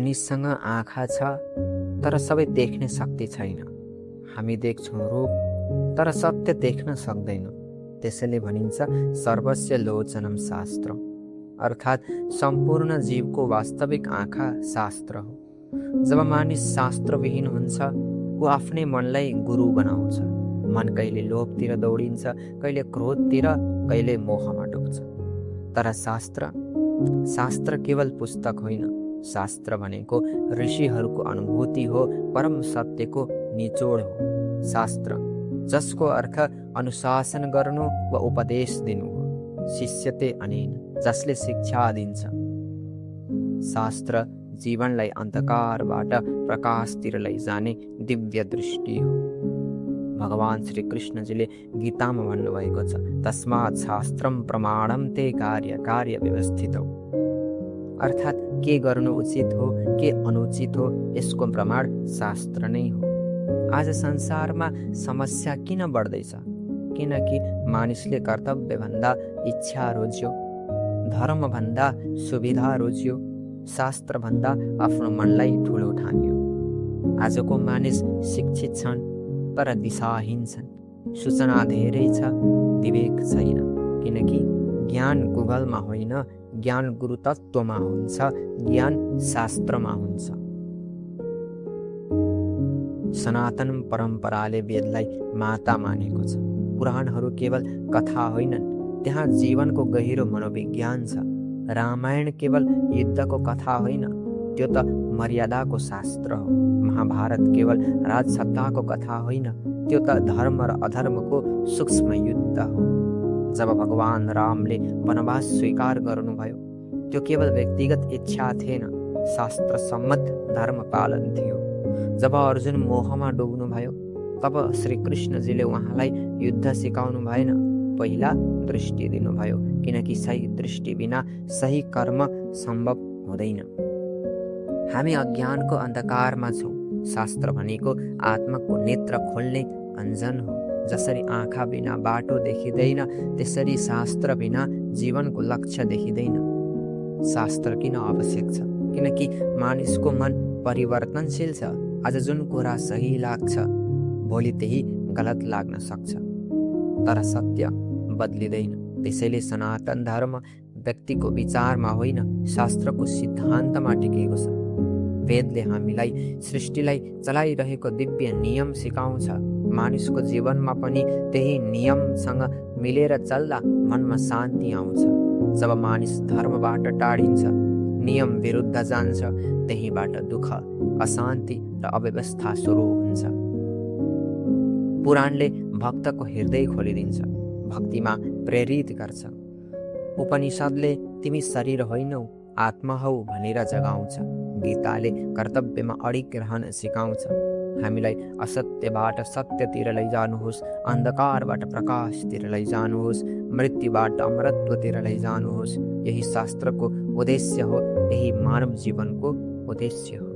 मानिससँग आँखा छ तर सबै देख्ने शक्ति छैन। हामी देख्छौँ रूप तर सत्य देख्न सक्दैनौँ। त्यसैले भनिन्छ सर्वस्य लोचनम शास्त्र, अर्थात् सम्पूर्ण जीवको वास्तविक आँखा शास्त्र हो। जब मानिस शास्त्रविहीन हुन्छ ऊ आफ्नै मनलाई गुरु बनाउँछ। मन कहिले लोभतिर दौडिन्छ, कहिले क्रोधतिर, कहिले मोहमा डुब्छ। तर शास्त्र केवल पुस्तक होइन। शास्त्र भनेको ऋषिहरूको अनुभूति हो, परम सत्यको निचोड हो। शास्त्र जसको अर्थ अनुशासन गर्नु वा उपदेश दिनु हो। शिष्यते अनेन, जसले शिक्षा दिन्छ। शास्त्र जीवनलाई अन्धकारबाट प्रकाशतिर लैजाने दिव्य दृष्टि हो। भगवान श्री कृष्णजीले गीतामा भन्नुभएको छ, तस्मात् शास्त्रम प्रमाणम ते कार्य व्यवस्थित हो। अर्थात् के गर्नु उचित हो, के अनुचित हो, यसको प्रमाण शास्त्र नै हो। आज संसारमा समस्या किन बढ्दैछ? किनकि मानिसले कर्तव्यभन्दा इच्छा रोज्यो, धर्मभन्दा सुविधा रोज्यो, शास्त्रभन्दा आफ्नो मनलाई ठुलो ठान्यो। आजको मानिस शिक्षित छन् तर दिशाहीन छन्। सूचना धेरै छ, विवेक छैन। किनकि ज्ञान गुगलमा होइन, ज्ञान गुरुतत्वमा हुन्छ, ज्ञान शास्त्रमा हुन्छ। सनातन परम्पराले वेदलाई माता मानेको छ। पुराणहरू केवल कथा होइनन्, त्यहाँ जीवनको गहिरो मनोविज्ञान छ। रामायण केवल युद्धको कथा होइन, त्यो त मर्यादाको शास्त्र हो। महाभारत केवल राजसत्ताको कथा होइन, त्यो त धर्म र अधर्मको सूक्ष्म युद्ध हो। जब भगवान रामले वनवास स्वीकार गर्नुभयो त्यो केवल व्यक्तिगत इच्छा थिएन, शास्त्र सम्मत धर्म पालन थियो। जब अर्जुन मोहमा डुब्नुभयो तब श्री कृष्णजीले उहाँलाई युद्ध सिकाउनु भएन, पहिला दृष्टि दिनुभयो। किनकि सही दृष्टि बिना सही कर्म सम्भव हुँदैन। हामी अज्ञानको अन्धकारमा छौँ। शास्त्र भनेको आत्माको नेत्र खोल्ने अञ्जन हो। जसरी आँखा बिना बाटो देखिँदैन, त्यसरी शास्त्र बिना जीवनको लक्ष्य देखिँदैन। शास्त्र किन आवश्यक छ? किनकि मानिसको मन परिवर्तनशील छ। आज जुन कुरा सही लाग्छ भोलि त्यही गलत लाग्न सक्छ, तर सत्य बदलिँदैन। त्यसैले सनातन धर्म व्यक्तिको विचारमा होइन, शास्त्रको सिद्धान्तमा टिकेको छ। वेदले हामीलाई सृष्टिलाई चलाइरहेको दिव्य नियम सिकाउँछ। मानिसको जीवनमा पनि त्यही नियमसँग मिलेर चल्दा मनमा शान्ति आउँछ। जब मानिस धर्मबाट टाढिन्छ, नियम विरुद्ध जान्छ, त्यहीबाट दुःख, अशान्ति र अव्यवस्था सुरु हुन्छ। पुराणले भक्तको हृदय खोलिदिन्छ, भक्तिमा प्रेरित गर्छ। उपनिषदले तिमी शरीर होइनौ, आत्मा हौ भनेर जगाउँछ। गीताले कर्तव्यमा अडिग रहन सिकाउँछ। हामीलाई असत्यबाट सत्यतिर लैजानुहोस्, अन्धकारबाट प्रकाशतिर लैजानुहोस्, मृत्युबाट अमरत्वतिर लैजानुहोस्। यही शास्त्रको उद्देश्य हो, यही मानव जीवनको उद्देश्य हो।